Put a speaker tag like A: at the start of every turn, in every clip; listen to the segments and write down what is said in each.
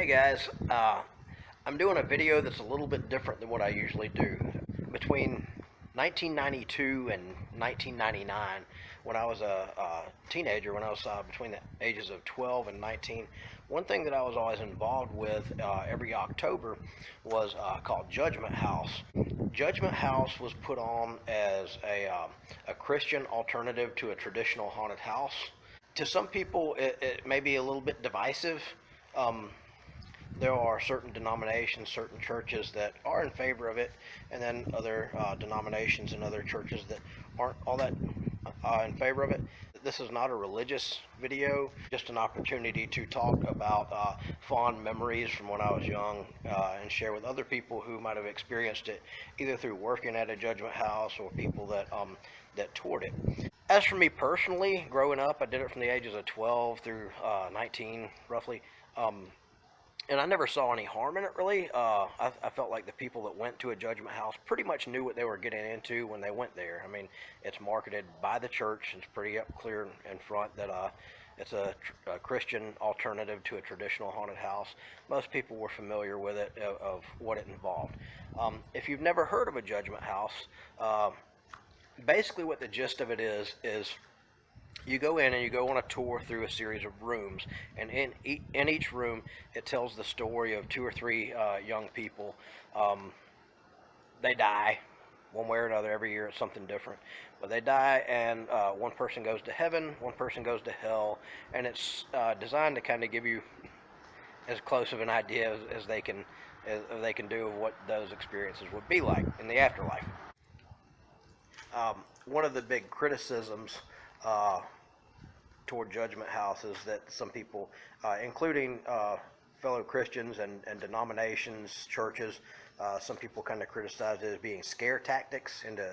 A: Hey guys, I'm doing a video that's a little bit different than what I usually do. Between 1992 and 1999, when I was a teenager, when I was between the ages of 12 and 19, one thing that I was always involved with every October was called Judgement House. Judgement House was put on as a Christian alternative to a traditional haunted house. To some people, it may be a little bit divisive. There are certain denominations, certain churches that are in favor of it, and then other denominations and other churches that aren't all that in favor of it. This is not a religious video, just an opportunity to talk about fond memories from when I was young and share with other people who might have experienced it either through working at a Judgement House or people that toured it. As for me personally, growing up, I did it from the ages of 12 through 19, roughly. And I never saw any harm in it, really. I felt like the people that went to a Judgement House pretty much knew what they were getting into when they went there. I mean, it's marketed by the church. It's pretty clear in front that it's a Christian alternative to a traditional haunted house. Most people were familiar with it, of what it involved. If you've never heard of a Judgement House, basically what the gist of it is you go in and you go on a tour through a series of rooms, and in each room it tells the story of two or three young people. They die one way or another. Every year it's something different, but they die, and one person goes to heaven, one person goes to hell, and it's designed to kind of give you as close of an idea as they can do of what those experiences would be like in the afterlife. One of the big criticisms toward Judgement House is that some people, including fellow Christians and denominations, churches, some people kind of criticize it as being scare tactics into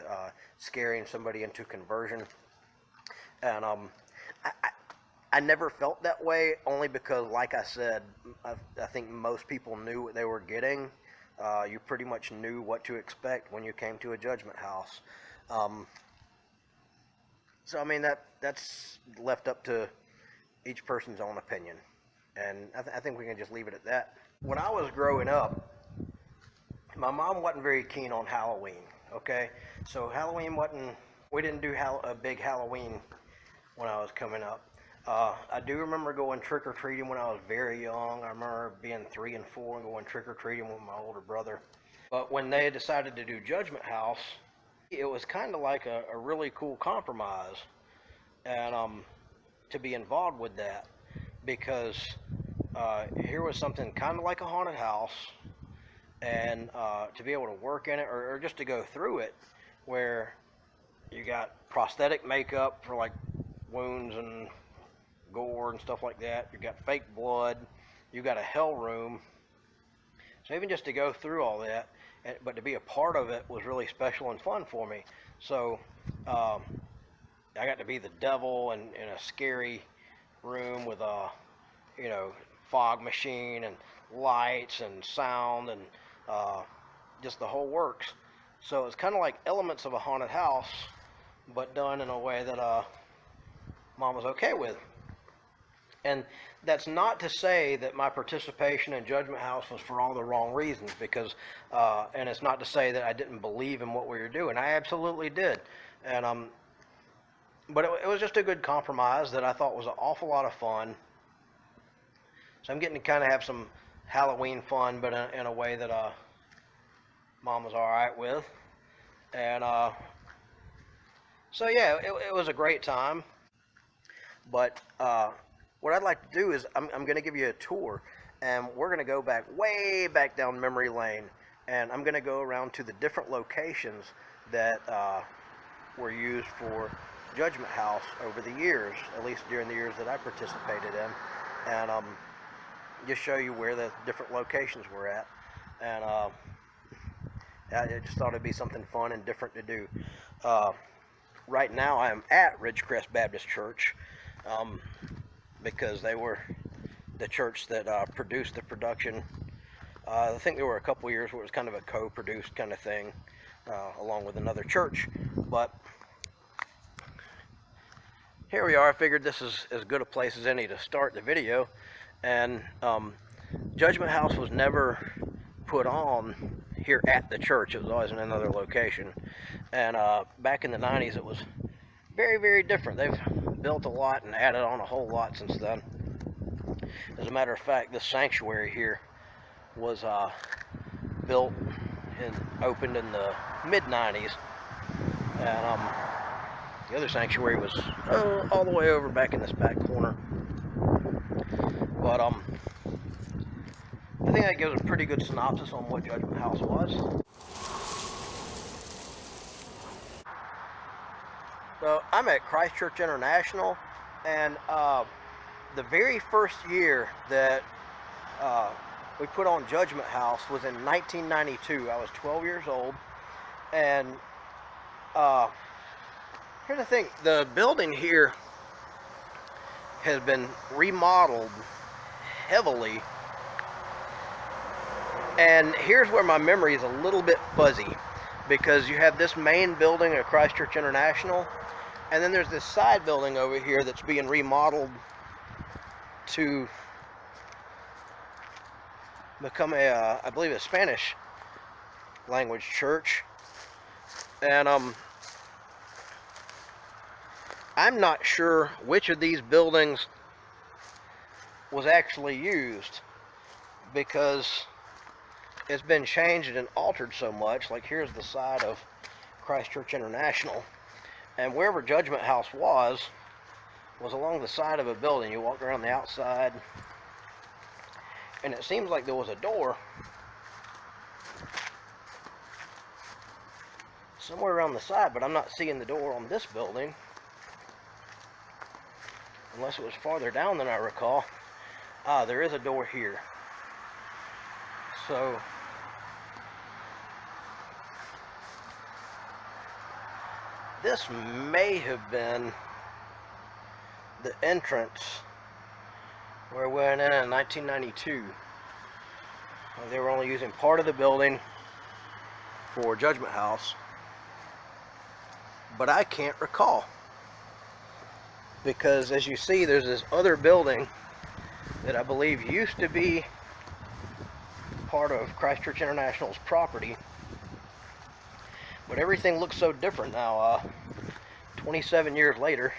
A: scaring somebody into conversion. And I never felt that way, only because, like I said, I think most people knew what they were getting. You pretty much knew what to expect when you came to a Judgement House. So I mean, that's left up to each person's own opinion, and I think we can just leave it at that. When I was growing up, my mom wasn't very keen on Halloween. Okay, so Halloween wasn't. We didn't do a big Halloween when I was coming up. I do remember going trick or treating when I was very young. I remember being 3 and 4 and going trick or treating with my older brother. But when they decided to do Judgement House, it was kind of like a really cool compromise, and to be involved with that, because here was something kind of like a haunted house, and to be able to work in it, or just to go through it, where you got prosthetic makeup for like wounds and gore and stuff like that. You got fake blood. You got a hell room. So even just to go through all that, but to be a part of it was really special and fun for me. So I got to be the devil in a scary room with a fog machine and lights and sound and just the whole works. So it's kind of like elements of a haunted house, but done in a way that Mom was okay with. And that's not to say that my participation in Judgement House was for all the wrong reasons, because, and it's not to say that I didn't believe in what we were doing. I absolutely did. And but it was just a good compromise that I thought was an awful lot of fun. So I'm getting to kind of have some Halloween fun, but in a way that Mom was all right with. And so yeah, it was a great time. But what I'd like to do is I'm going to give you a tour, and we're going to go way back down memory lane, and I'm going to go around to the different locations that were used for Judgement House over the years, at least during the years that I participated in, and just show you where the different locations were at. And I just thought it'd be something fun and different to do. Right now I am at Ridgecrest Baptist Church, because they were the church that produced the production. I think there were a couple years where it was kind of a co-produced kind of thing, along with another church. But here we are. I figured this is as good a place as any to start the video. And Judgment House was never put on here at the church. It was always in another location. And back in the 90s, it was very, very different. They've built a lot and added on a whole lot since then. As a matter of fact, this sanctuary here was built and opened in the mid-90s. And the other sanctuary was all the way over back in this back corner. But I think that gives a pretty good synopsis on what Judgement House was. So I'm at Christ Church International, and the very first year that we put on Judgement House was in 1992. I was 12 years old, and here's the thing: the building here has been remodeled heavily, and here's where my memory is a little bit fuzzy, because you have this main building at Christ Church International, and then there's this side building over here that's being remodeled to become a, I believe, a Spanish language church. And I'm not sure which of these buildings was actually used, because it's been changed and altered so much. Like, here's the side of Christ Church International, and wherever Judgement House was along the side of a building. You walk around the outside, and it seems like there was a door somewhere around the side, but I'm not seeing the door on this building, unless it was farther down than I recall. There is a door here. So this may have been the entrance where we went in 1992. They were only using part of the building for Judgement House, but I can't recall, because as you see, there's this other building that I believe used to be part of Christ Church International's property, but everything looks so different now, 27 years later.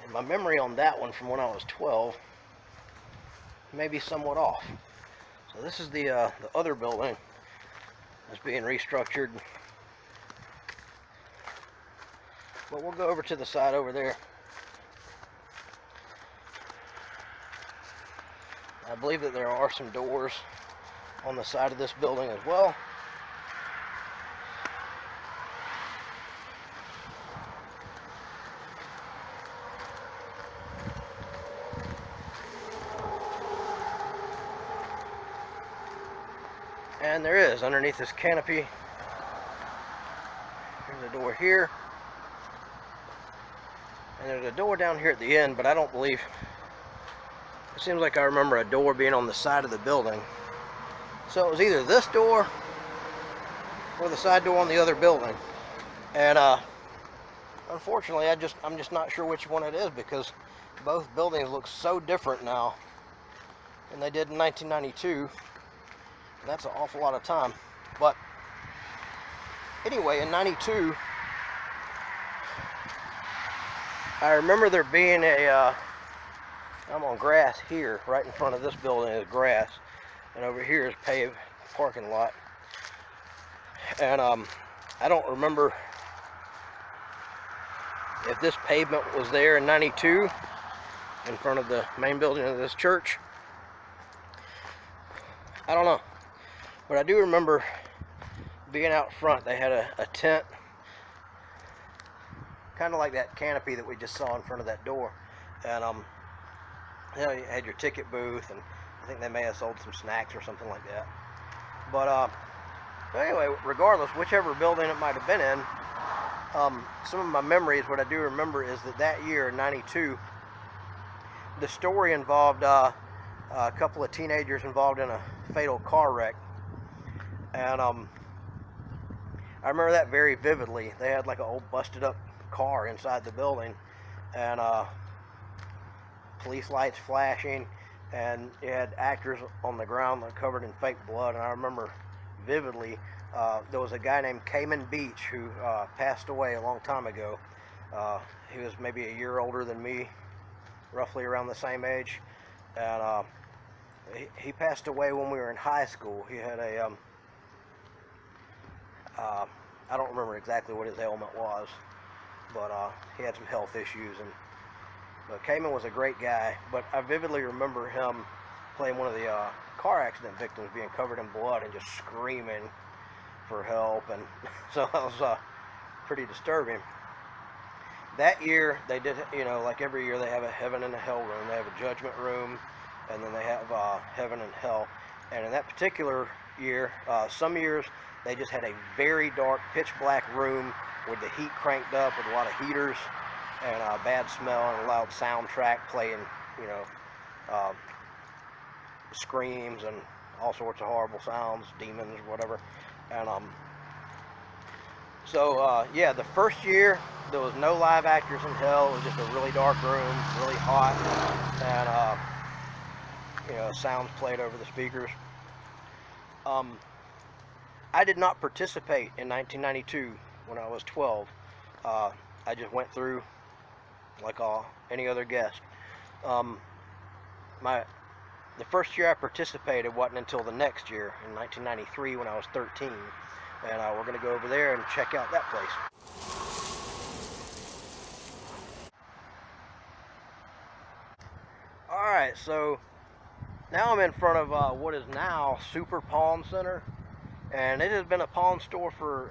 A: And my memory on that one from when I was 12 may be somewhat off. So this is the other building that's being restructured. But we'll go over to the side over there. I believe that there are some doors on the side of this building as well. And there is, underneath this canopy, there's a door here, and there's a door down here at the end, but I don't believe, it seems like I remember a door being on the side of the building. So it was either this door or the side door on the other building. And unfortunately, I'm just not sure which one it is, because both buildings look so different now than they did in 1992. That's an awful lot of time. But anyway, in 92, I remember there being I'm on grass here, right in front of this building is grass, and over here is paved parking lot. And I don't remember if this pavement was there in 92 in front of the main building of this church. I don't know. But I do remember being out front. They had a tent, kind of like that canopy that we just saw in front of that door. And you know, you had your ticket booth, and I think they may have sold some snacks or something like that. But anyway, regardless, whichever building it might have been in, some of my memories, what I do remember is that year in 92, the story involved a couple of teenagers involved in a fatal car wreck. And I remember that very vividly. They had like an old busted up car inside the building, and police lights flashing, and you had actors on the ground covered in fake blood. And I remember vividly, there was a guy named Cayman Beach who passed away a long time ago. He was maybe a year older than me, roughly around the same age, and he passed away when we were in high school. He had a I don't remember exactly what his ailment was, but he had some health issues. But Cayman was a great guy. But I vividly remember him playing one of the car accident victims, being covered in blood and just screaming for help, and so that was pretty disturbing. That year they did, like every year they have a heaven and a hell room. They have a judgment room, and then they have heaven and hell. And in that particular year, some years they just had a very dark, pitch black room with the heat cranked up, with a lot of heaters and bad smell and a loud soundtrack playing, screams and all sorts of horrible sounds, demons, whatever. And yeah, the first year there was no live actors in hell. It was just a really dark room, really hot, and sounds played over the speakers. I did not participate in 1992 when I was 12. I just went through like any other guest. The first year I participated wasn't until the next year, in 1993, when I was 13. And we're going to go over there and check out that place. Alright, so now I'm in front of what is now Super Pawn Center. And it has been a pawn store for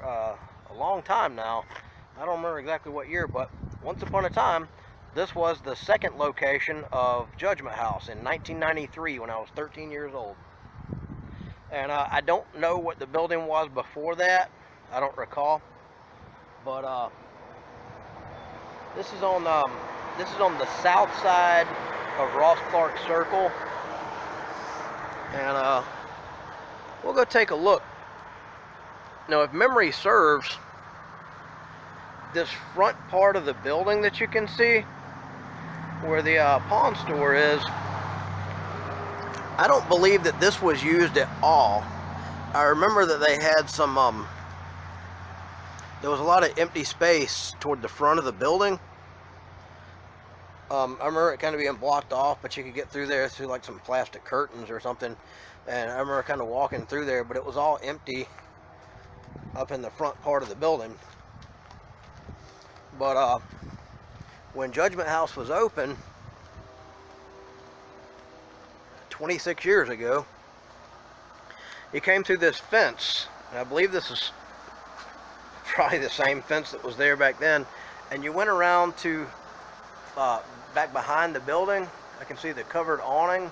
A: a long time now. I don't remember exactly what year, but once upon a time, this was the second location of Judgement House in 1993 when I was 13 years old. And I don't know what the building was before that. I don't recall. But this is on the south side of Ross Clark Circle. And we'll go take a look. Now, if memory serves, this front part of the building that you can see, where the pawn store is, I don't believe that this was used at all. I remember that they had some, there was a lot of empty space toward the front of the building. I remember it kind of being blocked off, but you could get through there through like some plastic curtains or something. And I remember kind of walking through there, but it was all empty up in the front part of the building. But when Judgement House was open 26 years ago, you came through this fence, and I believe this is probably the same fence that was there back then, and you went around to back behind the building. I can see the covered awning,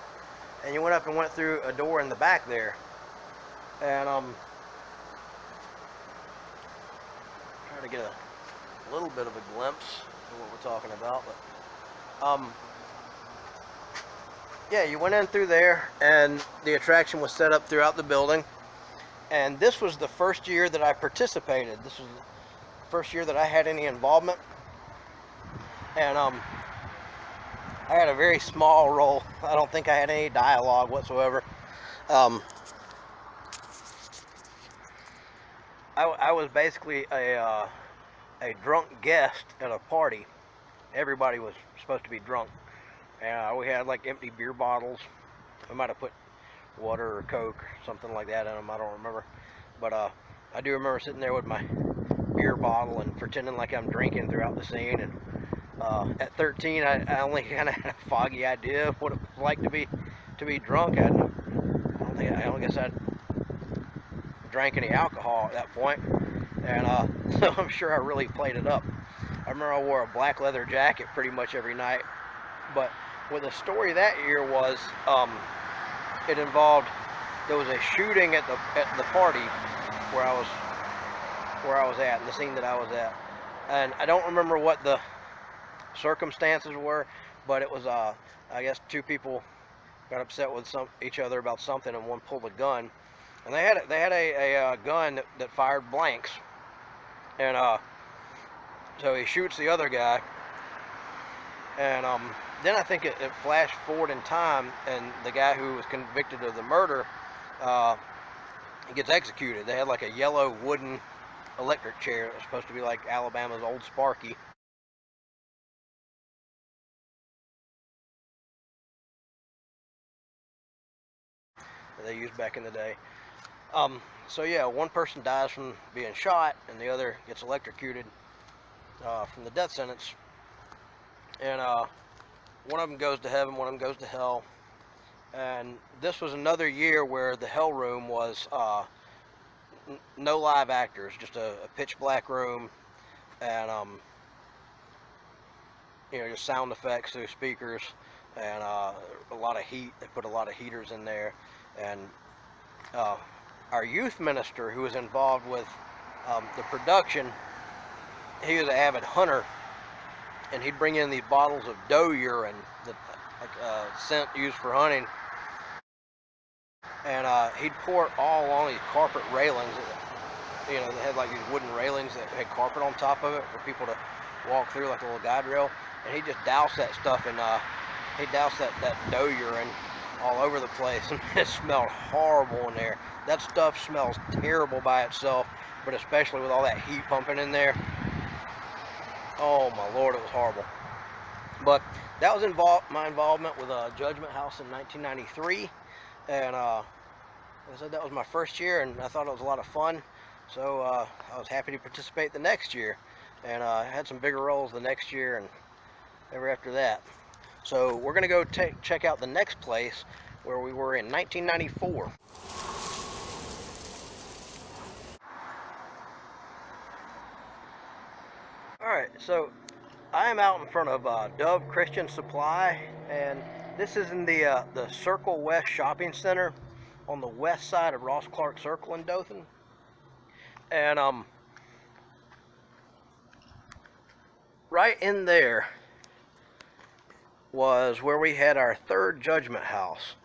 A: and you went up and went through a door in the back there. And try to get a little bit of a glimpse of what we're talking about. But yeah, you went in through there, and the attraction was set up throughout the building. And this was the first year that I participated. This was the first year that I had any involvement. And I had a very small role. I don't think I had any dialogue whatsoever. I was basically a drunk guest at a party. Everybody was supposed to be drunk. And we had like empty beer bottles. We might have put water or Coke or something like that in them. I don't remember. But I do remember sitting there with my beer bottle and pretending like I'm drinking throughout the scene. And at 13, I only kind of had a foggy idea of what it was like to be drunk. I don't guess I drank any alcohol at that point, and so I'm sure I really played it up. I remember I wore a black leather jacket pretty much every night. But what the story that year was, it involved, there was a shooting at the party where I was at, in the scene that I was at, and I don't remember what the circumstances were, but it was I guess two people got upset with each other about something, and one pulled a gun, and they had a gun that fired blanks, and so he shoots the other guy, and then I think it flashed forward in time, and the guy who was convicted of the murder, he gets executed. They had like a yellow wooden electric chair. It was supposed to be like Alabama's old Sparky. That they used back in the day. So yeah, one person dies from being shot, and the other gets electrocuted from the death sentence. And one of them goes to heaven, one of them goes to hell. And this was another year where the hell room was no live actors, just a pitch black room, and just sound effects through speakers, and a lot of heat. They put a lot of heaters in there, and our youth minister, who was involved with the production, he was an avid hunter, and he'd bring in these bottles of doe urine, that scent used for hunting, and he'd pour it all along these carpet railings. They had like these wooden railings that had carpet on top of it for people to walk through, like a little guide rail, and he'd just douse that stuff, and he'd douse that doe urine all over the place, and it smelled horrible in there. That stuff smells terrible by itself, but especially with all that heat pumping in there. Oh my Lord, it was horrible. But that was my involvement with Judgement House in 1993, and like I said, that was my first year, and I thought it was a lot of fun. So I was happy to participate the next year, and I had some bigger roles the next year and ever after that. So we're going to go check out the next place where we were in 1994. Alright, so I am out in front of Dove Christian Supply, and this is in the Circle West Shopping Center on the west side of Ross Clark Circle in Dothan. And right in there was where we had our third Judgement House,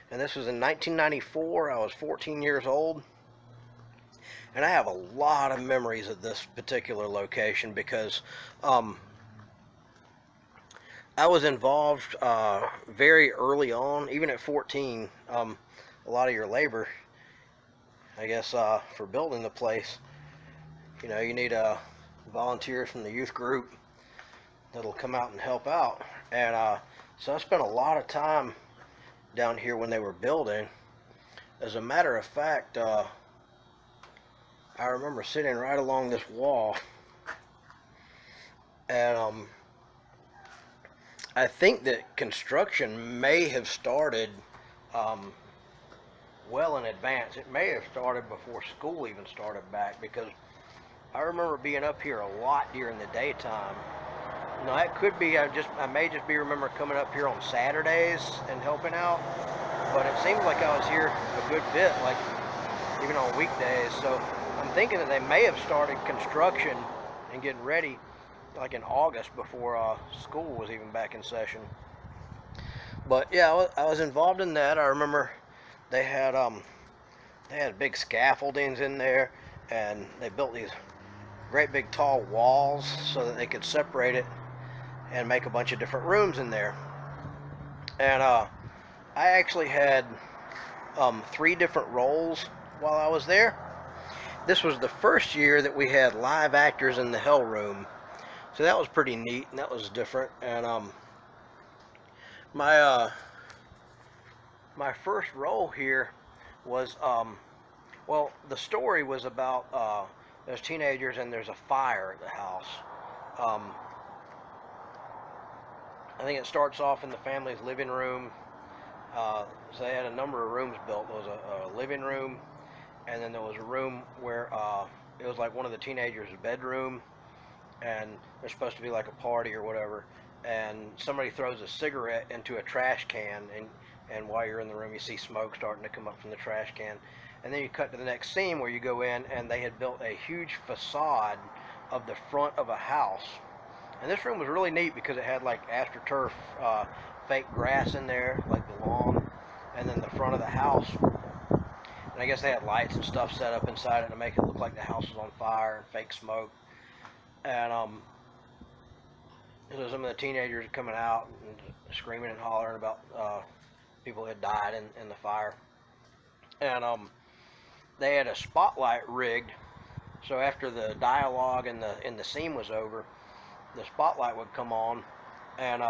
A: and this was in 1994. I was 14 years old, and I have a lot of memories of this particular location because I was involved very early on, even at 14. A lot of your labor, I guess, for building the place, you need volunteers from the youth group that'll come out and help out. And so I spent a lot of time down here when they were building. As a matter of fact, I remember sitting right along this wall, and I think that construction may have started well in advance. It may have started before school even started back, because I remember being up here a lot during the daytime. That could be, I may just be remember coming up here on Saturdays and helping out, but it seems like I was here a good bit, like even on weekdays. So I'm thinking that they may have started construction and getting ready like in August, before school was even back in session. But yeah, I was involved in that. I remember they had big scaffoldings in there, and they built these great big tall walls so that they could separate it and make a bunch of different rooms in there. And I actually had 3 different roles while I was there. This was the first year that we had live actors in the hell room, so that was pretty neat, and that was different. And my first role here was well, the story was about there's teenagers and there's a fire at the house. I think it starts off in the family's living room. So they had a number of rooms built. There was a living room, and then there was a room where it was like one of the teenagers' bedroom, and there's supposed to be like a party or whatever, and somebody throws a cigarette into a trash can, and while you're in the room you see smoke starting to come up from the trash can. And then you cut to the next scene where you go in, and they had built a huge facade of the front of a house. And this room was really neat because it had like AstroTurf fake grass in there, like the lawn, and then the front of the house. And I guess they had lights and stuff set up inside it to make it look like the house was on fire and fake smoke. And So some of the teenagers coming out and screaming and hollering about people that died in the fire. And they had a spotlight rigged, so after the dialogue and the scene was over, the spotlight would come on, and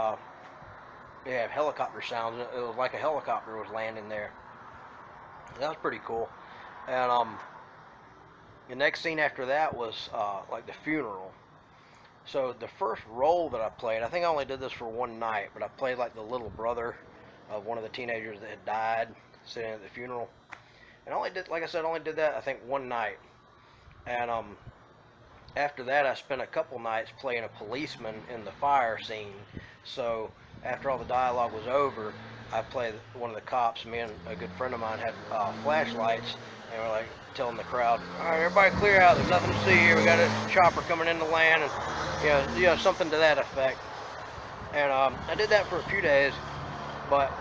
A: they have helicopter sounds. It was like a helicopter was landing there. That was pretty cool. And the next scene after that was like the funeral. So the first role that I played, I think I only did this for one night, but I played like the little brother of one of the teenagers that had died sitting at the funeral. And I only did, like I said, only did that I think one night. And after that, I spent a couple nights playing a policeman in the fire scene. So after all the dialogue was over, I played one of the cops. Me and a good friend of mine had flashlights, and we're like telling the crowd, "All right, everybody clear out. There's nothing to see here. We got a chopper coming in the land," and something to that effect. And I did that for a few days, but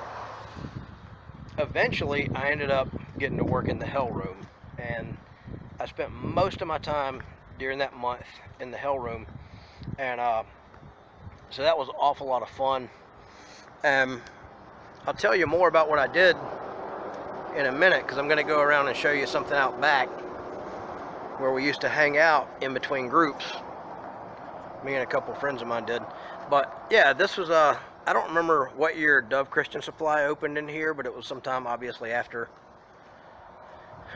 A: eventually I ended up getting to work in the hell room, and I spent most of my time during that month in the hell room, and so that was an awful lot of fun. I'll tell you more about what I did in a minute, because I'm going to go around and show you something out back where we used to hang out in between groups. Me and a couple of friends of mine did. But yeah, this was I don't remember what year Dove Christian Supply opened in here, but it was sometime obviously after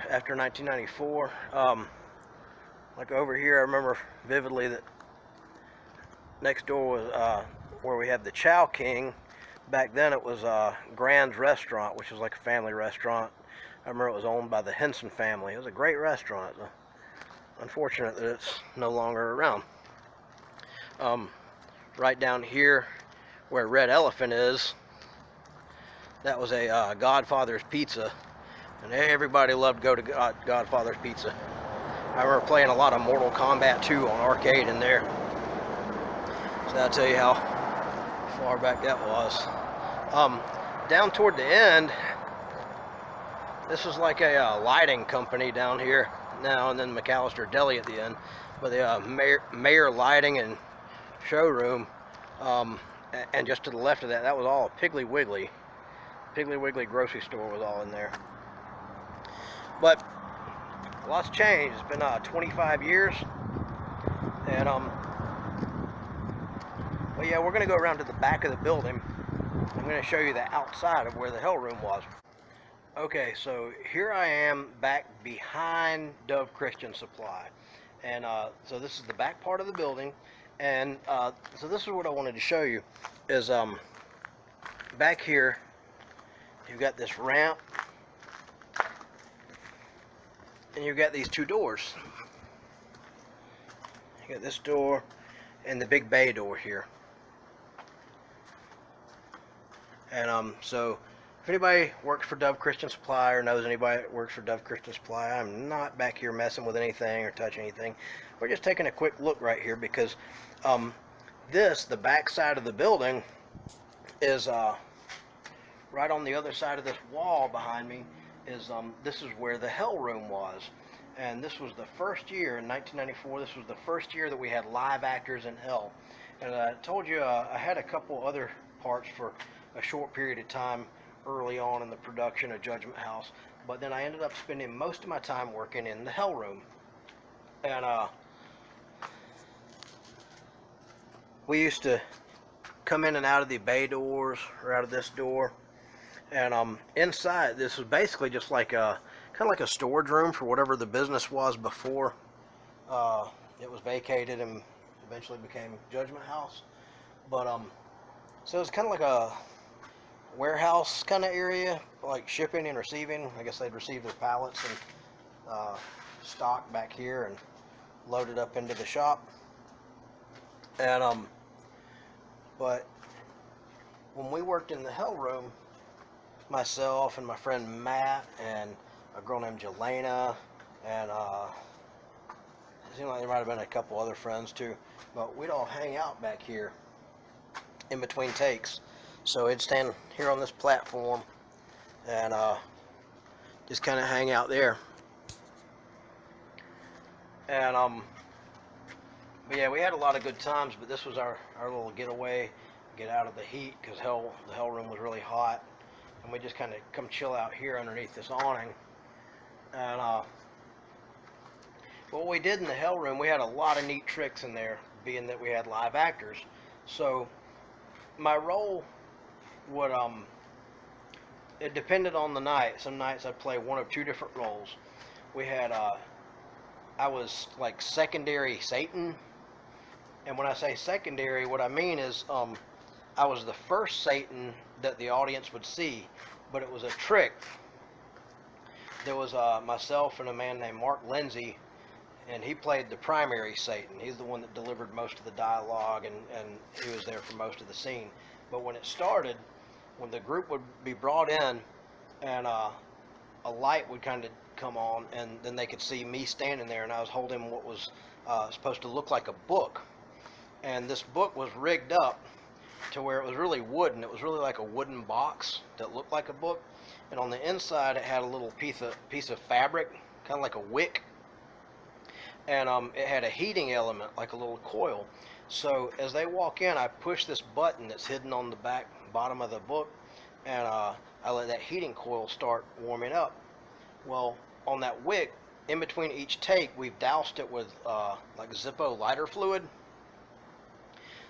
A: 1994. Like over here, I remember vividly that next door was where we had the Chow King. Back then it was Grand's Restaurant, which was like a family restaurant. I remember it was owned by the Henson family. It was a great restaurant. Unfortunate that it's no longer around. Right down here where Red Elephant is, that was a Godfather's Pizza, and everybody loved to go to Godfather's Pizza. I remember playing a lot of Mortal Kombat 2 on arcade in there. So that'll tell you how far back that was. Down toward the end, this was like a lighting company down here now, and then McAllister Deli at the end. But the Mayor Lighting and Showroom, and just to the left of that, that was all Piggly Wiggly. Piggly Wiggly grocery store was all in there. But lots changed. It's been 25 years, and well, yeah, we're going to go around to the back of the building. I'm going to show you the outside of where the hell room was. Okay, so here I am back behind Dove Christian Supply, and so this is the back part of the building, and so this is what I wanted to show you is back here you've got this ramp, and you've got these two doors. You got this door and the big bay door here. And so if anybody works for Dove Christian Supply or knows anybody that works for Dove Christian Supply, I'm not back here messing with anything or touching anything. We're just taking a quick look right here because the back side of the building is right on the other side of this wall behind me. This is where the hell room was, and this was the first year in 1994. This was the first year that we had live actors in hell. And I told you I had a couple other parts for a short period of time early on in the production of Judgement House, but then I ended up spending most of my time working in the hell room. And we used to come in and out of the bay doors or out of this door, and inside this was basically just like a kind of like a storage room for whatever the business was before it was vacated and eventually became Judgement House. But so it was kind of like a warehouse kind of area, like shipping and receiving. I guess they'd receive their pallets and stock back here and load it up into the shop. And but when we worked in the hell room, myself and my friend Matt and a girl named Jelena, and it seemed like there might have been a couple other friends too, but we'd all hang out back here in between takes. So it'd stand here on this platform and just kind of hang out there. And But yeah, we had a lot of good times, but this was our little getaway, get out of the heat, because the hell room was really hot. And we just kind of come chill out here underneath this awning. And what we did in the hell room, we had a lot of neat tricks in there, being that we had live actors. So my role would it depended on the night. Some nights I'd play one of two different roles. We had I was like secondary Satan, and when I say secondary, what I mean is I was the first Satan that the audience would see, but it was a trick. There was myself and a man named Mark Lindsay, and he played the primary Satan. He's the one that delivered most of the dialogue, and he was there for most of the scene. But when it started, when the group would be brought in, and a light would kind of come on, and then they could see me standing there, and I was holding what was supposed to look like a book. And this book was rigged up to where it was really wooden. It was really like a wooden box that looked like a book, and on the inside it had a little piece of fabric, kind of like a wick, and it had a heating element, like a little coil. So as they walk in, I push this button that's hidden on the bottom of the book, and I let that heating coil start warming up. Well, on that wick, in between each take, we've doused it with like Zippo lighter fluid,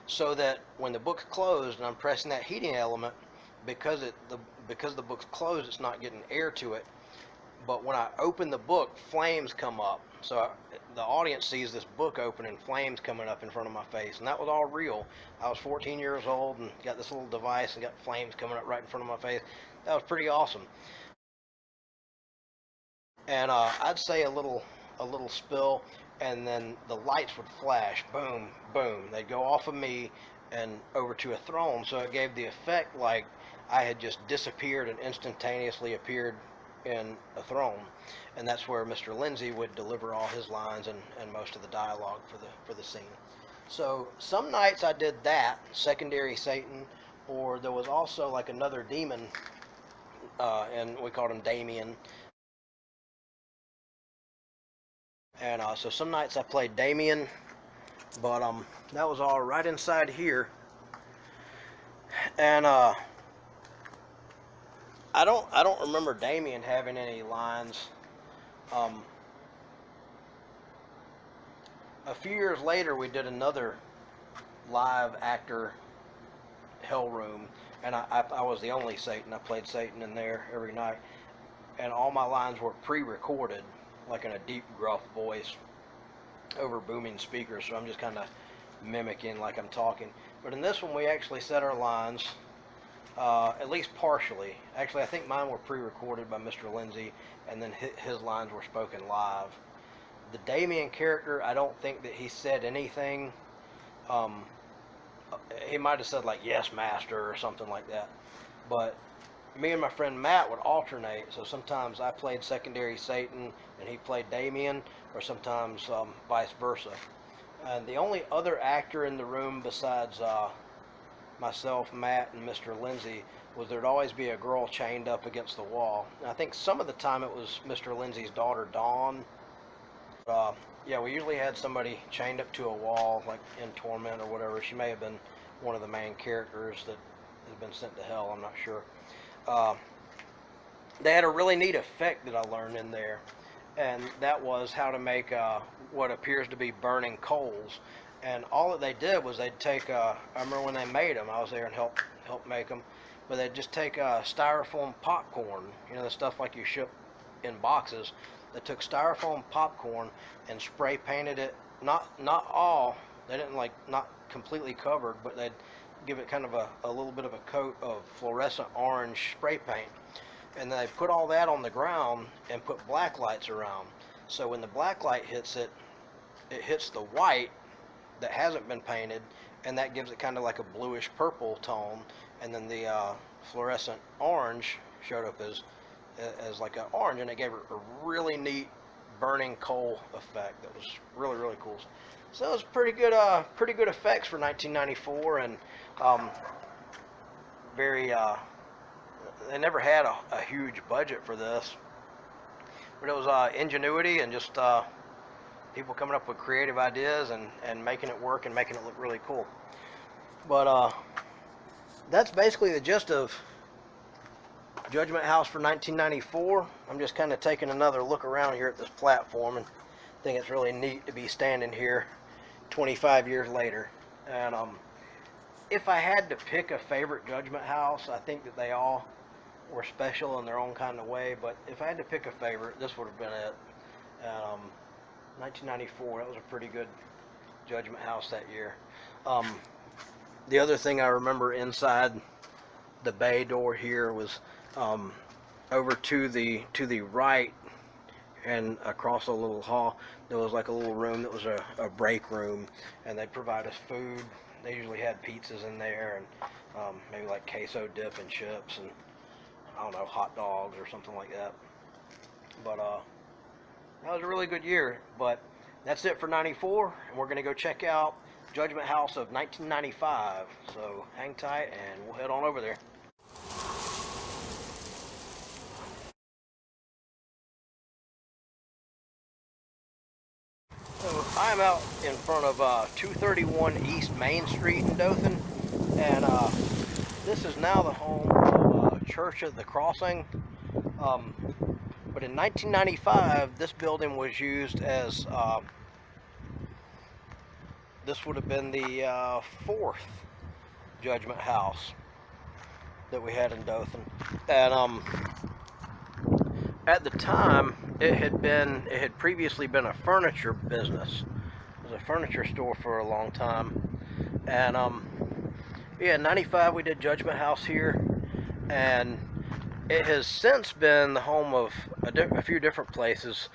A: so that when the book's closed and I'm pressing that heating element, because the book's closed, it's not getting air to it. But when I open the book, flames come up. So the audience sees this book open and flames coming up in front of my face. And that was all real. I was 14 years old and got this little device and got flames coming up right in front of my face. That was pretty awesome. And I'd say a little spill, and then the lights would flash, boom, boom. They'd go off of me and over to a throne. So it gave the effect like I had just disappeared and instantaneously appeared in a throne. And that's where Mr. Lindsay would deliver all his lines and most of the dialogue for the scene. So some nights I did that, secondary Satan, or there was also like another demon, and we called him Damien. And so some nights I played Damien, but that was all right inside here. And I don't remember Damien having any lines. A few years later, we did another live actor hell room, and I was the only Satan. I played Satan in there every night, and all my lines were pre-recorded, like in a deep, gruff voice over booming speakers. So I'm just kind of mimicking like I'm talking. But in this one, we actually said our lines. At least partially. Actually, I think mine were pre-recorded by Mr. Lindsay, and then his lines were spoken live. The Damien character, I don't think that he said anything. He might have said like, "Yes, master," or something like that. But me and my friend Matt would alternate. So sometimes I played secondary Satan, and he played Damien, or sometimes vice versa. And the only other actor in the room besides myself, Matt, and Mr. Lindsay was there'd always be a girl chained up against the wall. And I think some of the time it was Mr. Lindsay's daughter, Dawn. Yeah, we usually had somebody chained up to a wall, like in torment or whatever. She may have been one of the main characters that had been sent to hell, I'm not sure. They had a really neat effect that I learned in there, and that was how to make what appears to be burning coals. And all that they did was they'd take, I remember when they made them, I was there and helped make them, but they'd just take styrofoam popcorn, you know, the stuff like you ship in boxes. They took styrofoam popcorn and spray painted it, not all, they didn't like, not completely covered, but they'd give it kind of a little bit of a coat of fluorescent orange spray paint. And then they put all that on the ground and put black lights around. So when the black light hits it, it hits the white that hasn't been painted, and that gives it kind of like a bluish purple tone. And then the fluorescent orange showed up as like an orange, and it gave it a really neat burning coal effect that was really, really cool. So it was pretty good effects for 1994, and very they never had a huge budget for this, but it was ingenuity and just people coming up with creative ideas and making it work and making it look really cool. But that's basically the gist of Judgement House for 1994. I'm just kind of taking another look around here at this platform, and I think it's really neat to be standing here 25 years later. And if I had to pick a favorite Judgement House, I think that they all were special in their own kind of way, but if I had to pick a favorite, this would have been it. 1994, that was a pretty good Judgement House that year. The other thing I remember inside the bay door here was over to the right and across a little hall, there was like a little room that was a break room, and they'd provide us food. They usually had pizzas in there, and maybe like queso dip and chips, and I don't know, hot dogs or something like that. But that was a really good year. But that's it for 94, and we're going to go check out Judgement House of 1995. So hang tight, and we'll head on over there. So I'm out in front of 231 East Main Street in Dothan, and this is now the home of Church of the Crossing. But in 1995, this building was used as, this would have been the fourth Judgement House that we had in Dothan. And at the time, it had previously been a furniture business. It was a furniture store for a long time. And yeah, in 95 we did Judgement House here, and it has since been the home of a few different places,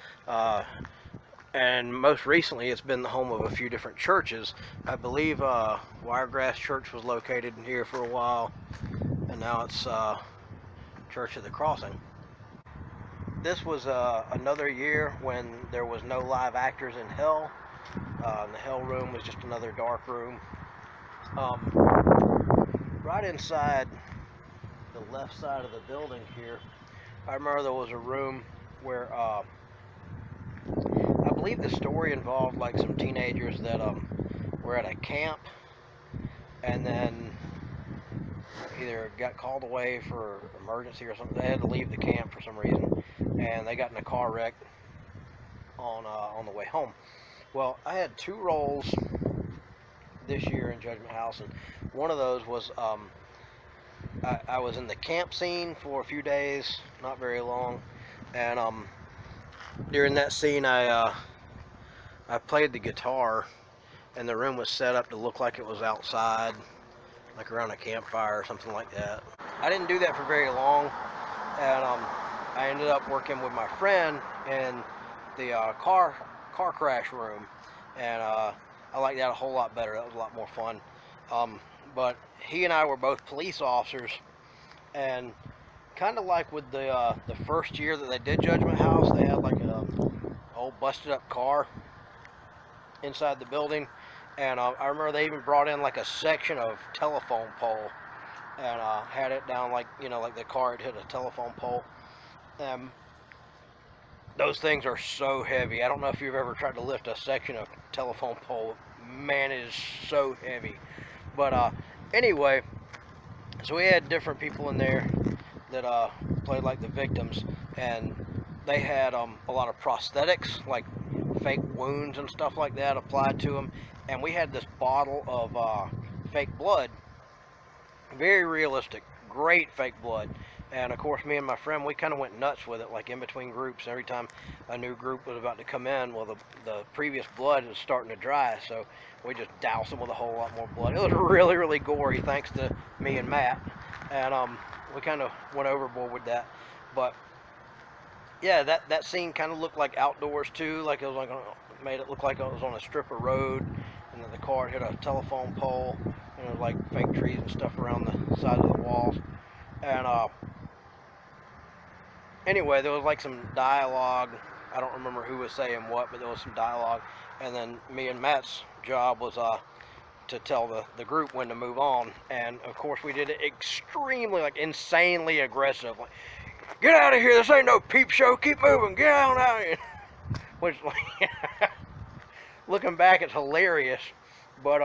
A: and most recently it's been the home of a few different churches. I believe Wiregrass Church was located in here for a while, and now it's Church of the Crossing. This was another year when there was no live actors in hell. And the hell room was just another dark room. Right inside the left side of the building here, I remember there was a room where I believe the story involved like some teenagers that were at a camp, and then either got called away for emergency or something. They had to leave the camp for some reason, and they got in a car wreck on the way home. Well, I had two roles this year in Judgement House, and one of those was I was in the camp scene for a few days, not very long, and during that scene I played the guitar, and the room was set up to look like it was outside, like around a campfire or something like that. I didn't do that for very long, and I ended up working with my friend in the car crash room, and I liked that a whole lot better. That was a lot more fun. But he and I were both police officers, and kind of like with the first year that they did Judgement House, they had like a old busted up car inside the building, and I remember they even brought in like a section of telephone pole, and had it down like, you know, like the car had hit a telephone pole. Those things are so heavy. I don't know if you've ever tried to lift a section of telephone pole. Man, it is so heavy. But anyway, so we had different people in there that played like the victims, and they had a lot of prosthetics, like fake wounds and stuff like that applied to them. And we had this bottle of fake blood, very realistic, great fake blood. And of course, me and my friend, we kind of went nuts with it, like in between groups. Every time a new group was about to come in, well, the previous blood was starting to dry, so we just doused them with a whole lot more blood. It was really, really gory, thanks to me and Matt. And we kind of went overboard with that. But yeah, that scene kind of looked like outdoors too, like it was like made it look like it was on a strip of road, and then the car hit a telephone pole, and there was like fake trees and stuff around the sides of the walls. And anyway, there was like some dialogue. I don't remember who was saying what, but there was some dialogue. And then me and Matt's job was to tell the group when to move on. And of course, we did it extremely, like insanely aggressive. Like, get out of here! This ain't no peep show. Keep moving. Get on out of here. Which, like, looking back, it's hilarious. But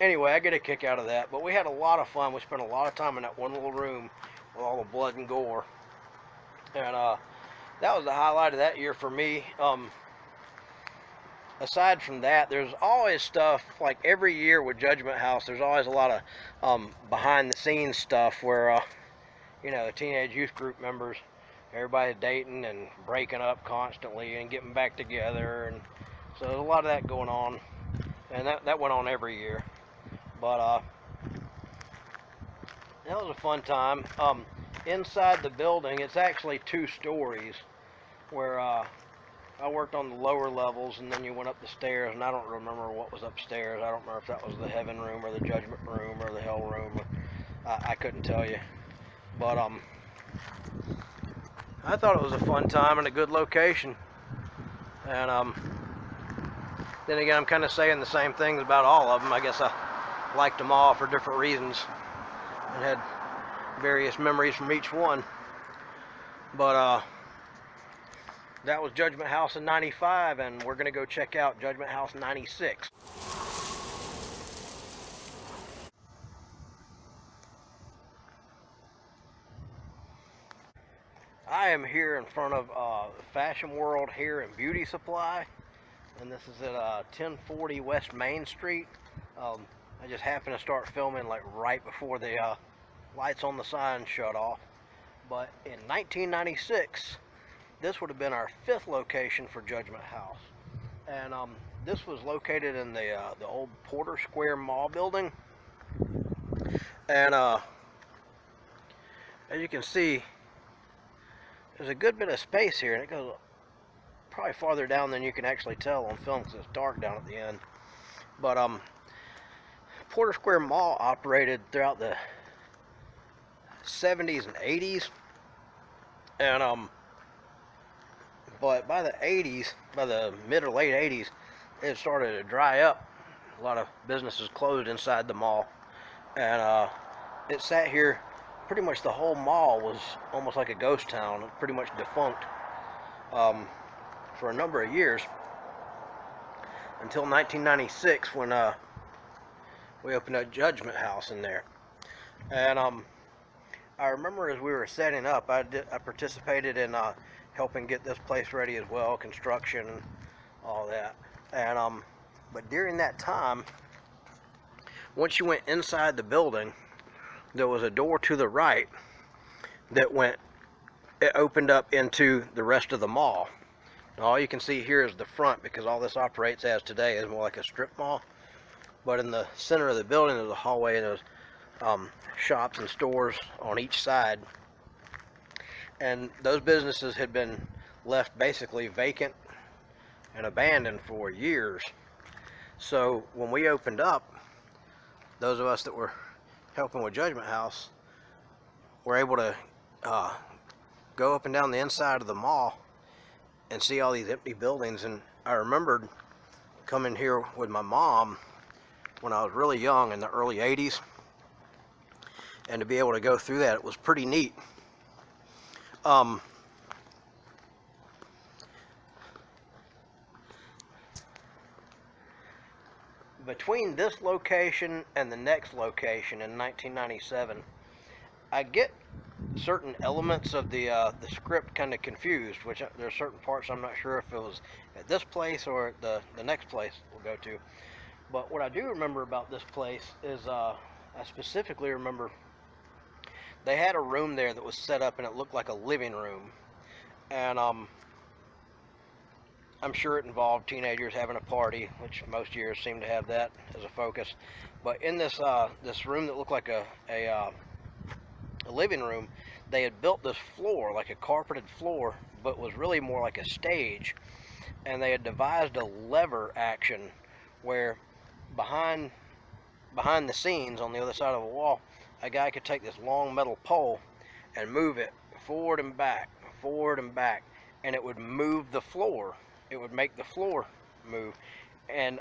A: anyway, I get a kick out of that. But we had a lot of fun. We spent a lot of time in that one little room with all the blood and gore, and that was the highlight of that year for me. Aside from that, there's always stuff like every year with Judgment House. There's always a lot of behind the scenes stuff where teenage youth group members, everybody's dating and breaking up constantly and getting back together, and so there's a lot of that going on, and that went on every year. But that was a fun time. Inside the building, it's actually 2 stories where I worked on the lower levels, and then you went up the stairs, and I don't remember what was upstairs. I don't remember if that was the heaven room or the judgment room or the hell room. I couldn't tell you. But I thought it was a fun time and a good location. And then again, I'm kind of saying the same things about all of them. I guess I liked them all for different reasons and had various memories from each one. But that was Judgment House in 95, and we're going to go check out Judgment House 96. I am here in front of Fashion World Hair and Beauty Supply, and this is at 1040 West Main Street. I just happened to start filming like right before the lights on the sign shut off. But in 1996, this would have been our 5th location for Judgment House, and this was located in the old Porter Square Mall building. And as you can see, there's a good bit of space here, and it goes probably farther down than you can actually tell on film because it's dark down at the end. But Porter Square Mall operated throughout the 70s and 80s, and but by the 80s, by the mid or late 80s, it started to dry up. A lot of businesses closed inside the mall, and it sat here. Pretty much the whole mall was almost like a ghost town. It was pretty much defunct for a number of years until 1996 when we opened a Judgment House in there. And I remember as we were setting up, I participated in helping get this place ready as well, construction and all that. And but during that time, once you went inside the building, there was a door to the right that it opened up into the rest of the mall. Now, all you can see here is the front, because all this operates as today is more like a strip mall. But in the center of the building, there's a hallway, and there's shops and stores on each side. And those businesses had been left basically vacant and abandoned for years. So when we opened up, those of us that were helping with Judgment House were able to go up and down the inside of the mall and see all these empty buildings. And I remembered coming here with my mom when I was really young in the early 80s, and to be able to go through that, it was pretty neat. Between this location and the next location in 1997, I get certain elements of the script kind of confused, which there's certain parts I'm not sure if it was at this place or at the next place we'll go to. But what I do remember about this place is I specifically remember they had a room there that was set up and it looked like a living room, and I'm sure it involved teenagers having a party, which most years seem to have that as a focus. But in this this room that looked like a living room, they had built this floor, like a carpeted floor, but was really more like a stage. And they had devised a lever action where behind the scenes on the other side of the wall, a guy could take this long metal pole and move it forward and back, and it would move the floor. It would make the floor move. And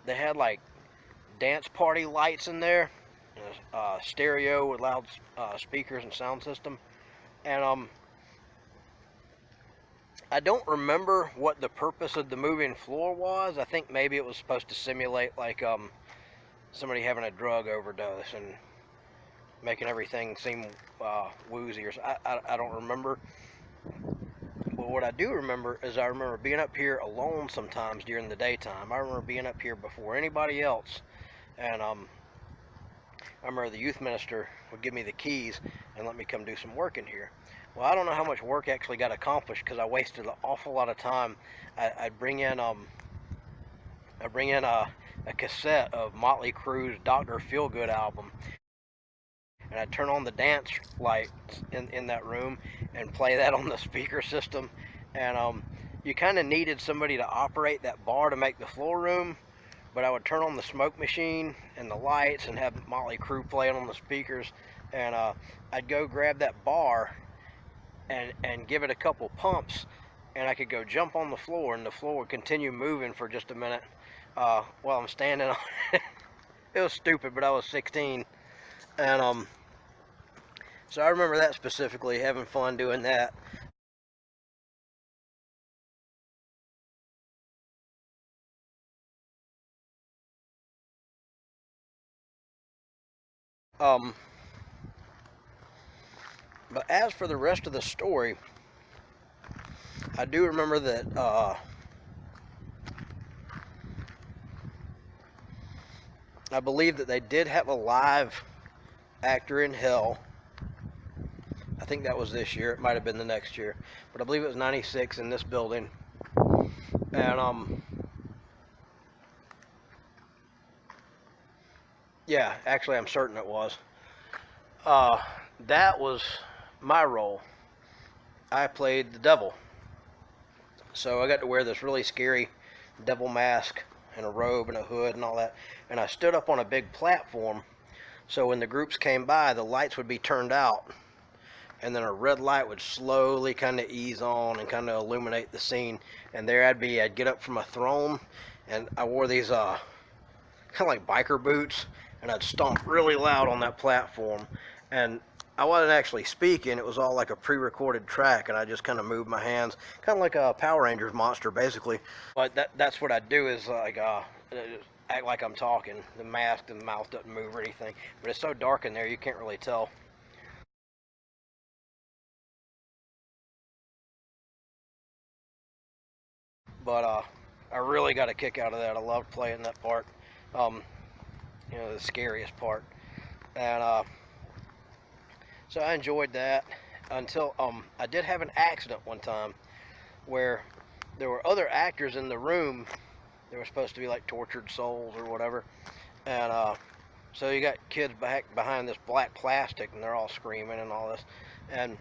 A: they had like dance party lights in there, stereo with loud speakers and sound system. And I don't remember what the purpose of the moving floor was. I think maybe it was supposed to simulate like somebody having a drug overdose and making everything seem woozy or so. I don't remember. But what I do remember is I remember being up here alone sometimes during the daytime. I remember being up here before anybody else, and I remember the youth minister would give me the keys and let me come do some work in here. Well, I don't know how much work actually got accomplished because I wasted an awful lot of time. I'd bring in a cassette of Motley Crue's Dr. Feelgood album, and I'd turn on the dance lights in that room and play that on the speaker system. And you kind of needed somebody to operate that bar to make the floor room, but I would turn on the smoke machine and the lights and have Motley Crue playing on the speakers, and I'd go grab that bar and give it a couple pumps, and I could go jump on the floor, and the floor would continue moving for just a minute while I'm standing on it. It was stupid, but I was 16, and so I remember that specifically, having fun doing that. Um, but as for the rest of the story, I do remember that I believe that they did have a live actor in hell. I think that was this year. It might have been the next year, but I believe it was '96 in this building. And yeah, actually, I'm certain it was. Uh, that was my role. I played the devil, so I got to wear this really scary devil mask and a robe and a hood and all that. And I stood up on a big platform, so when the groups came by, the lights would be turned out, and then a red light would slowly kind of ease on and kind of illuminate the scene. And there I'd get up from a throne, and I wore these kind of like biker boots, and I'd stomp really loud on that platform. And I wasn't actually speaking, it was all like a pre-recorded track, and I just kind of moved my hands, kind of like a Power Rangers monster, basically. But that's what I do, is like act like I'm talking. The mask and the mouth doesn't move or anything, but it's so dark in there you can't really tell. But I really got a kick out of that. I loved playing that part. Um, the scariest part, and so I enjoyed that until I did have an accident one time where there were other actors in the room. They were supposed to be like tortured souls or whatever, and so you got kids back behind this black plastic, and they're all screaming and all this, and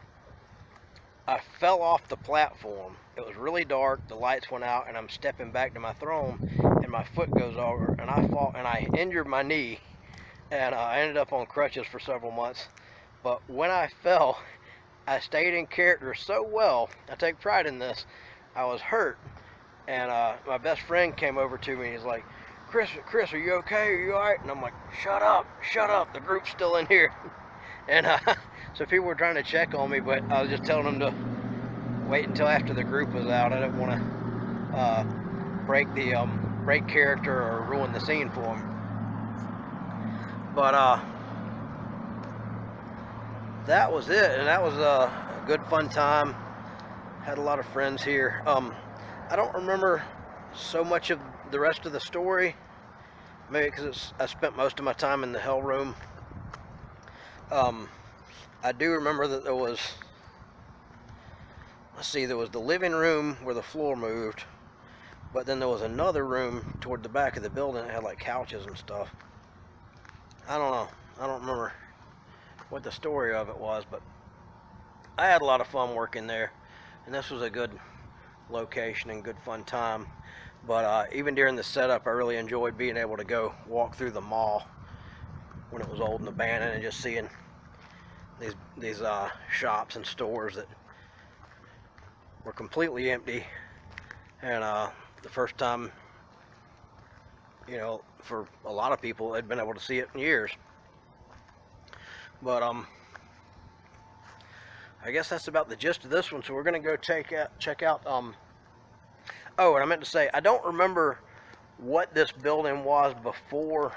A: I fell off the platform. It was really dark, the lights went out, and I'm stepping back to my throne, and my foot goes over, and I fall, and I injured my knee, and I ended up on crutches for several months. But when I fell, I stayed in character so well. I take pride in this. I was hurt, and my best friend came over to me, and he's like, Chris, are you okay? Are you alright? And I'm like, shut up, the group's still in here. And so people were trying to check on me, but I was just telling them to wait until after the group was out. I didn't want to break character or ruin the scene for them. But that was it, and that was a good fun time. Had a lot of friends here. I don't remember so much of the rest of the story, maybe because I spent most of my time in the hell room. I do remember that there was, there was the living room where the floor moved, but then there was another room toward the back of the building that had like couches and stuff. I don't know. I don't remember what the story of it was, but I had a lot of fun working there, and this was a good location and good fun time. But even during the setup, I really enjoyed being able to go walk through the mall when it was old and abandoned, and just seeing these shops and stores that were completely empty. And the first time, for a lot of people, they'd been able to see it in years. But I guess that's about the gist of this one. So we're gonna go check out. Oh, and I meant to say, I don't remember what this building was before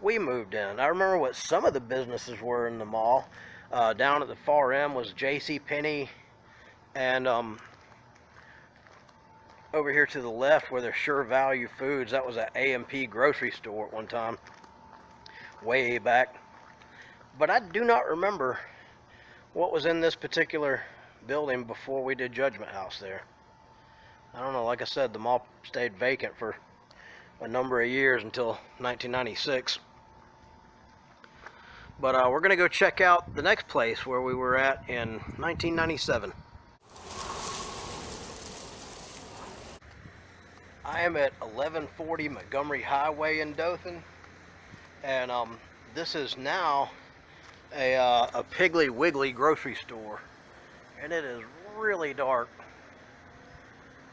A: we moved in. I remember what some of the businesses were in the mall. Down at the far end was J.C. Penney, and over here to the left where there's Sure Value Foods, that was an A&P grocery store at one time, way back. But I do not remember what was in this particular building before we did Judgement House there. I don't know, like I said, the mall stayed vacant for a number of years until 1996. But we're going to go check out the next place where we were at in 1997. I am at 1140 Montgomery Highway in Dothan, and this is now a Piggly Wiggly grocery store, and it is really dark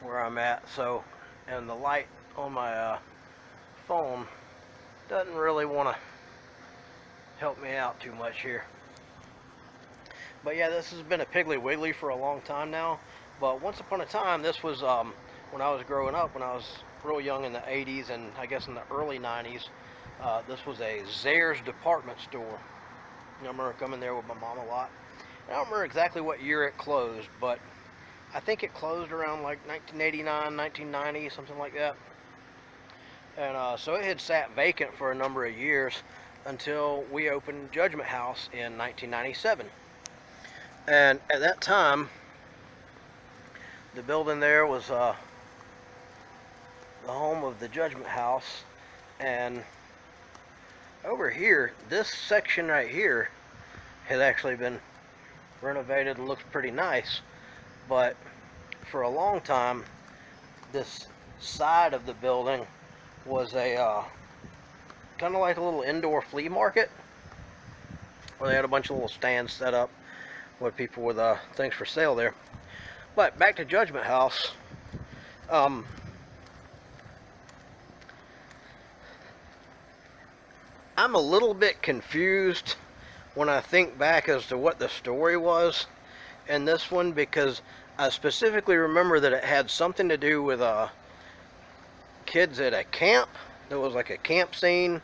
A: where I'm at, so, and the light on my phone doesn't really want to help me out too much here. But yeah, this has been a Piggly Wiggly for a long time now, but once upon a time this was when I was growing up, when I was real young in the 80s and I guess in the early 90s, this was a Zayre's department store. I remember coming there with my mom a lot. I don't remember exactly what year it closed, but I think it closed around like 1989, 1990, something like that. And so it had sat vacant for a number of years until we opened Judgement House in 1997. And at that time, the building there was the home of the Judgement House, and over here, this section right here has actually been renovated and looks pretty nice, but for a long time this side of the building was a kind of like a little indoor flea market where they had a bunch of little stands set up with people with things for sale there. But back to Judgement House. I'm a little bit confused when I think back as to what the story was in this one, because I specifically remember that it had something to do with kids at a camp. There was like a camp scene,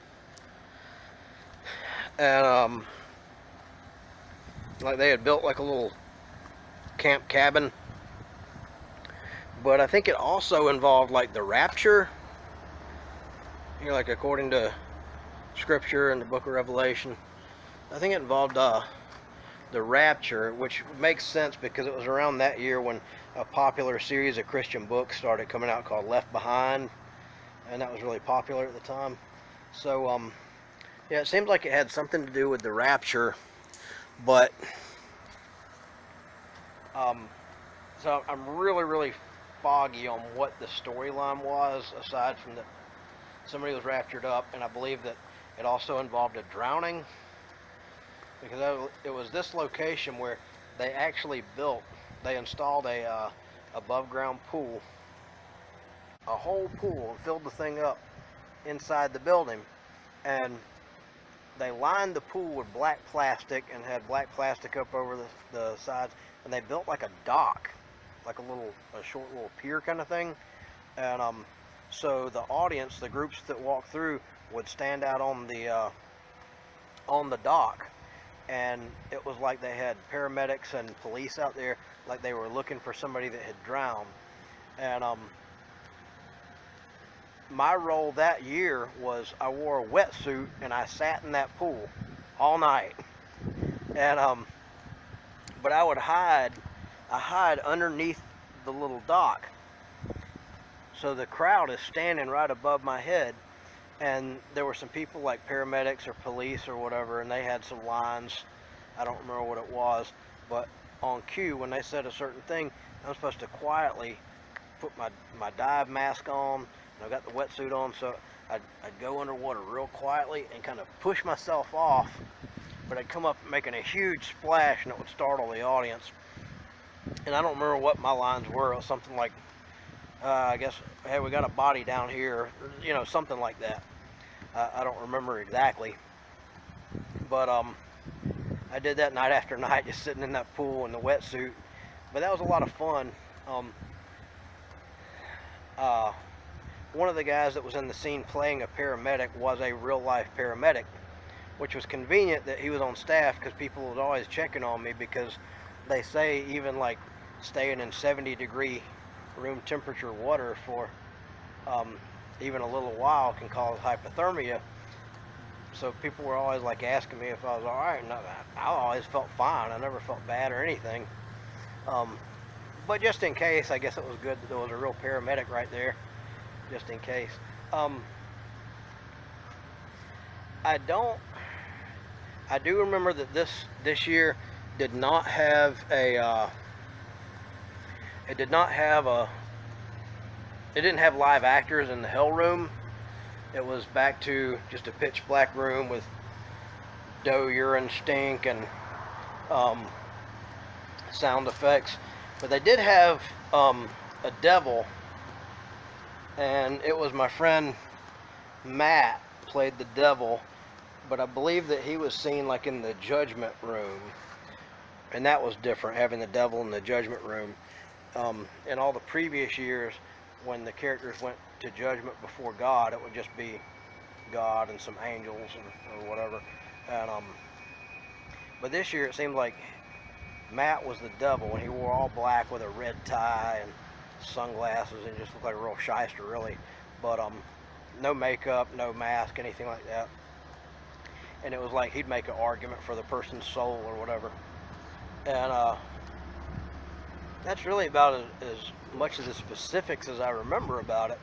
A: and like they had built like a little camp cabin. But I think it also involved like the rapture, you know, like according to scripture in the book of Revelation. I think it involved the rapture, which makes sense because it was around that year when a popular series of Christian books started coming out called Left Behind, and that was really popular at the time. So yeah, it seems like it had something to do with the rapture, but so I'm really foggy on what the storyline was, aside from that somebody was raptured up, and I believe that it also involved a drowning, because it was this location where they actually they installed a above ground pool, a whole pool, and filled the thing up inside the building, and they lined the pool with black plastic and had black plastic up over the sides, and they built like a dock, like a short little pier kind of thing. And so the audience, the groups that walked through, would stand out on the dock, and it was like they had paramedics and police out there, like they were looking for somebody that had drowned. And my role that year was I wore a wetsuit and I sat in that pool all night. And but I hide underneath the little dock, so the crowd is standing right above my head, and there were some people like paramedics or police or whatever, and they had some lines. I don't remember what it was, but on cue, when they said a certain thing, I'm supposed to quietly put my dive mask on, and I got the wetsuit on, so I'd go underwater real quietly and kind of push myself off, but I'd come up making a huge splash, and it would startle the audience. And I don't remember what my lines were. It was something like, I guess, hey, we got a body down here, you know, something like that. I don't remember exactly, but I did that night after night, just sitting in that pool in the wetsuit. But that was a lot of fun. Uh, One of the guys that was in the scene playing a paramedic was a real-life paramedic, which was convenient that he was on staff, because people was always checking on me, because they say even like staying in 70-degree room temperature water for even a little while can cause hypothermia. So people were always like asking me if I was all right, and I always felt fine. I never felt bad or anything. But just in case, I guess it was good that there was a real paramedic right there, just in case. I do remember that this year did not have a it didn't have live actors in the hell room. It was back to just a pitch black room with doe urine stink and sound effects. But they did have a devil, and it was my friend Matt played the devil, but I believe that he was seen like in the judgment room, and that was different, having the devil in the judgment room. In all the previous years, when the characters went to judgment before God, it would just be God and some angels or whatever. And but this year it seemed like Matt was the devil, and he wore all black with a red tie and sunglasses, and just looked like a real shyster, really. But no makeup, no mask, anything like that. And it was like he'd make an argument for the person's soul or whatever. And that's really about as much of the specifics as I remember about it.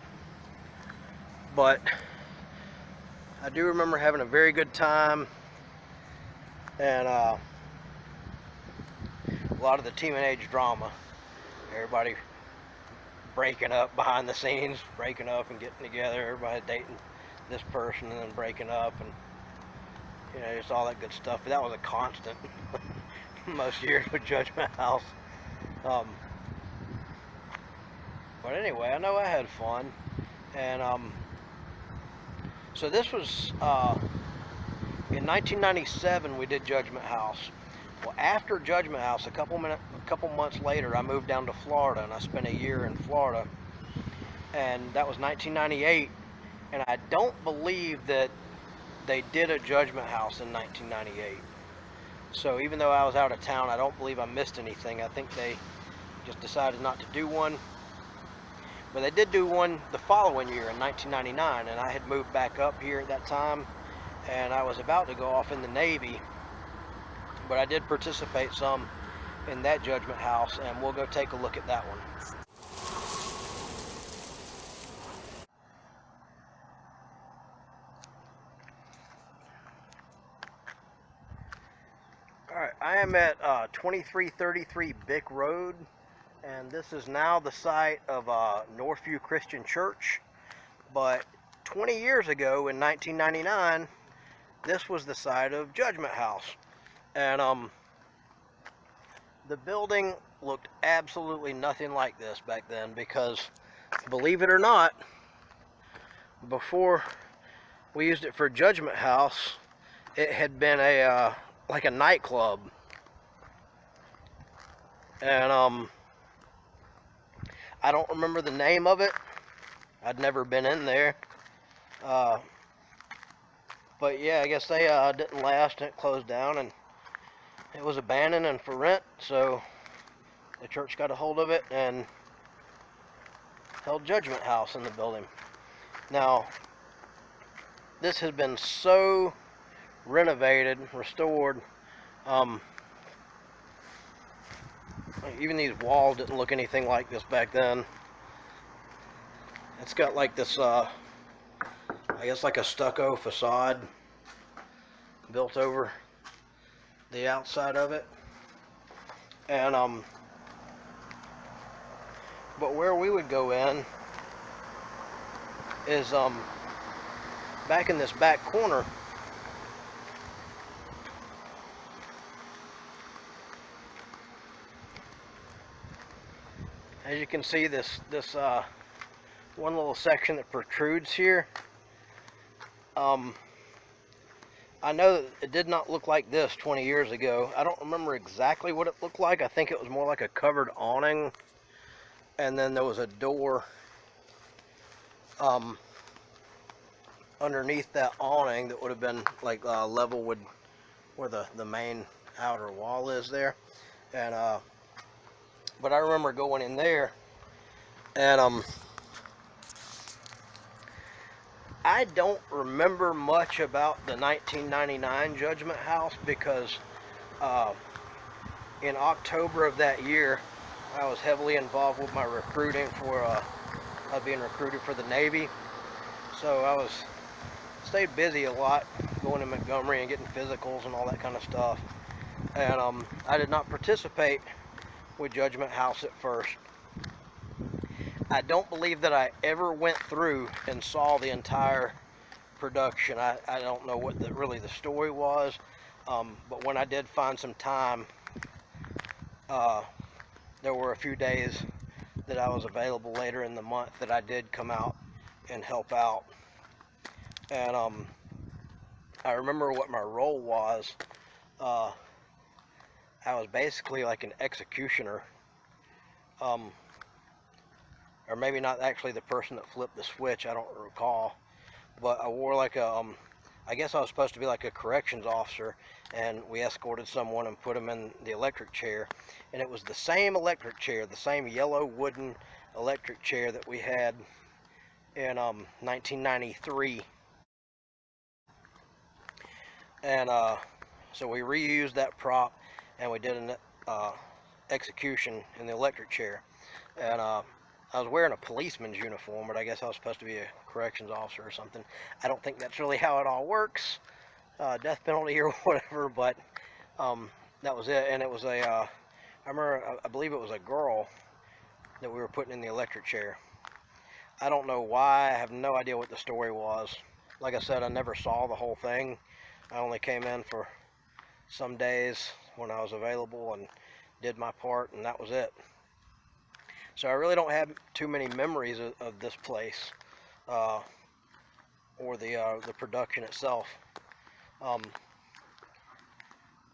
A: But I do remember having a very good time, and a lot of the teenage drama. Everybody breaking up behind the scenes, breaking up and getting together, everybody dating this person and then breaking up, and just all that good stuff. But that was a constant most years with Judgment House. But anyway, I know I had fun. And so this was in 1997 we did Judgment House. Well, after Judgment House, a couple months later, I moved down to Florida, and I spent a year in Florida, and that was 1998. And I don't believe that they did a Judgment House in 1998. So even though I was out of town, I don't believe I missed anything. I think they just decided not to do one. But they did do one the following year in 1999, and I had moved back up here at that time, and I was about to go off in the Navy, but I did participate some in that Judgment House, and we'll go take a look at that one. Alright, I am at 2333 Bick Road, and this is now the site of Northview Christian Church. But 20 years ago, in 1999, this was the site of Judgment House. And the building looked absolutely nothing like this back then, because, believe it or not, before we used it for Judgment House, it had been a like a nightclub. And I don't remember the name of it. I'd never been in there. But yeah, I guess they didn't last, and it closed down, and it was abandoned and for rent, so the church got a hold of it and held Judgment House in the building. Now, this has been so renovated, restored. Even these walls didn't look anything like this back then. It's got like this, I guess like a stucco facade built over the outside of it. And but where we would go in is back in this back corner. As you can see, this one little section that protrudes here, I know that it did not look like this 20 years ago. I don't remember exactly what it looked like. I think it was more like a covered awning, and then there was a door underneath that awning that would have been like level with where the main outer wall is there. And but I remember going in there, and I don't remember much about the 1999 Judgment House because uh, in October of that year, I was heavily involved with my recruiting for being recruited for the Navy. So I stayed busy a lot, going to Montgomery and getting physicals and all that kind of stuff. And I did not participate with Judgment House at first. I don't believe that I ever went through and saw the entire production. I don't know what really the story was, but when I did find some time, there were a few days that I was available later in the month that I did come out and help out. And I remember what my role was. I was basically like an executioner, or maybe not actually the person that flipped the switch, I don't recall, but I wore like I guess I was supposed to be like a corrections officer, and we escorted someone and put them in the electric chair, and it was the same electric chair, the same yellow wooden electric chair that we had in 1993, and so we reused that prop, and we did an execution in the electric chair, and I was wearing a policeman's uniform, but I guess I was supposed to be a corrections officer or something. I don't think that's really how it all works, death penalty or whatever, but that was it. And it was I remember, I believe it was a girl that we were putting in the electric chair. I don't know why, I have no idea what the story was. Like I said, I never saw the whole thing. I only came in for some days when I was available and did my part, and that was it. So I really don't have too many memories of this place or the production itself.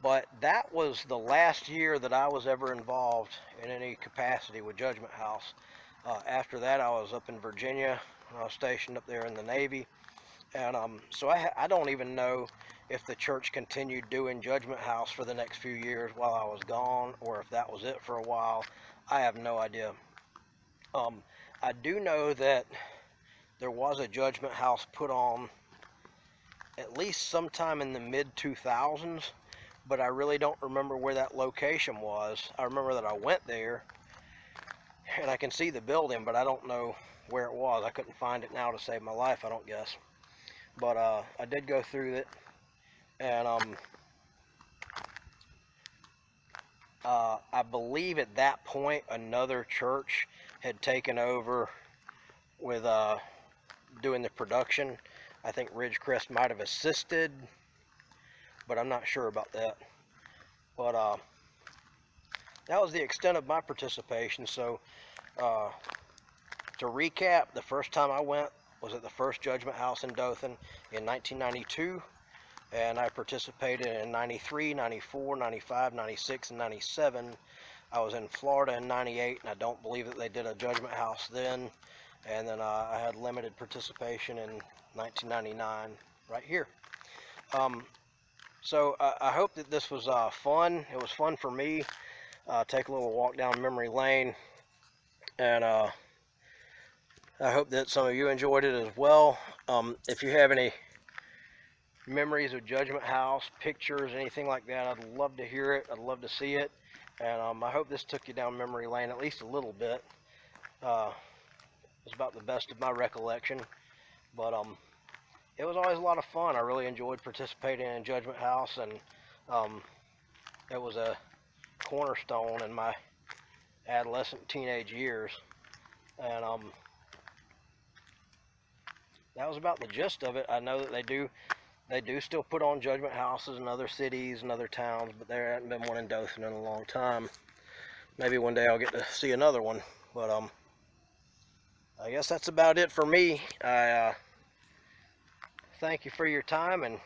A: But that was the last year that I was ever involved in any capacity with Judgment House. After that, I was up in Virginia. I was stationed up there in the Navy. And so I don't even know if the church continued doing Judgment House for the next few years while I was gone, or if that was it for a while. I have no idea. I do know that there was a Judgment House put on at least sometime in the mid-2000s, but I really don't remember where that location was. I remember that I went there, and I can see the building, but I don't know where it was. I couldn't find it now to save my life, I don't guess. But I did go through it, and I believe at that point another church had taken over with doing the production. I think Ridgecrest might have assisted, but I'm not sure about that. But that was the extent of my participation. So to recap, the first time I went was at the first Judgment House in Dothan in 1992. And I participated in 93, 94, 95, 96, and 97. I was in Florida in 98, and I don't believe that they did a Judgment House then. And then I had limited participation in 1999 right here. So I hope that this was fun. It was fun for me. Take a little walk down memory lane. And I hope that some of you enjoyed it as well. If you have any memories of Judgment House, pictures, anything like that, I'd love to hear it. I'd love to see it. And I hope this took you down memory lane at least a little bit. It's about the best of my recollection, but it was always a lot of fun. I really enjoyed participating in Judgment House, and it was a cornerstone in my adolescent teenage years. And that was about the gist of it. I know that they do still put on Judgment Houses in other cities and other towns, but there hasn't been one in Dothan in a long time. Maybe one day I'll get to see another one, but I guess that's about it for me. I thank you for your time, and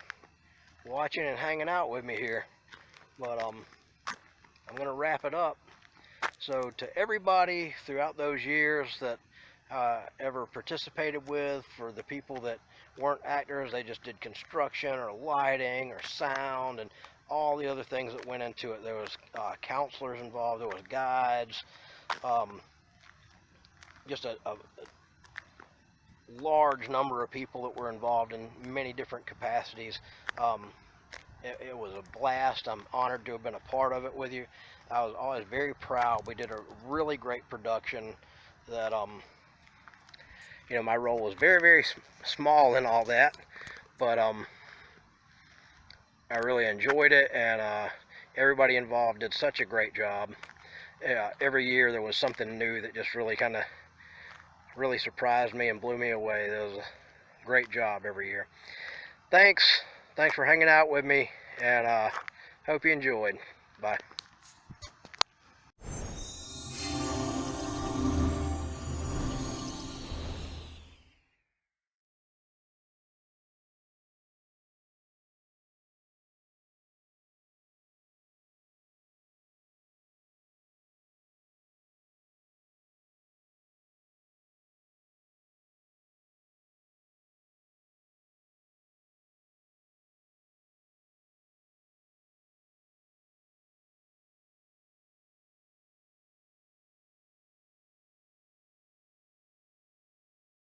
A: watching and hanging out with me here. But I'm gonna wrap it up. So to everybody throughout those years that ever participated with, for the people that weren't actors, they just did construction or lighting or sound and all the other things that went into it. There was counselors involved, there was guides, just a large number of people that were involved in many different capacities. It was a blast. I'm honored to have been a part of it with you. I was always very proud. We did a really great production that, you know, my role was very, very small in all that, but I really enjoyed it, and everybody involved did such a great job. Every year there was something new that just really kind of really surprised me and blew me away. There was a great job every year. Thanks for hanging out with me, and hope you enjoyed. Bye.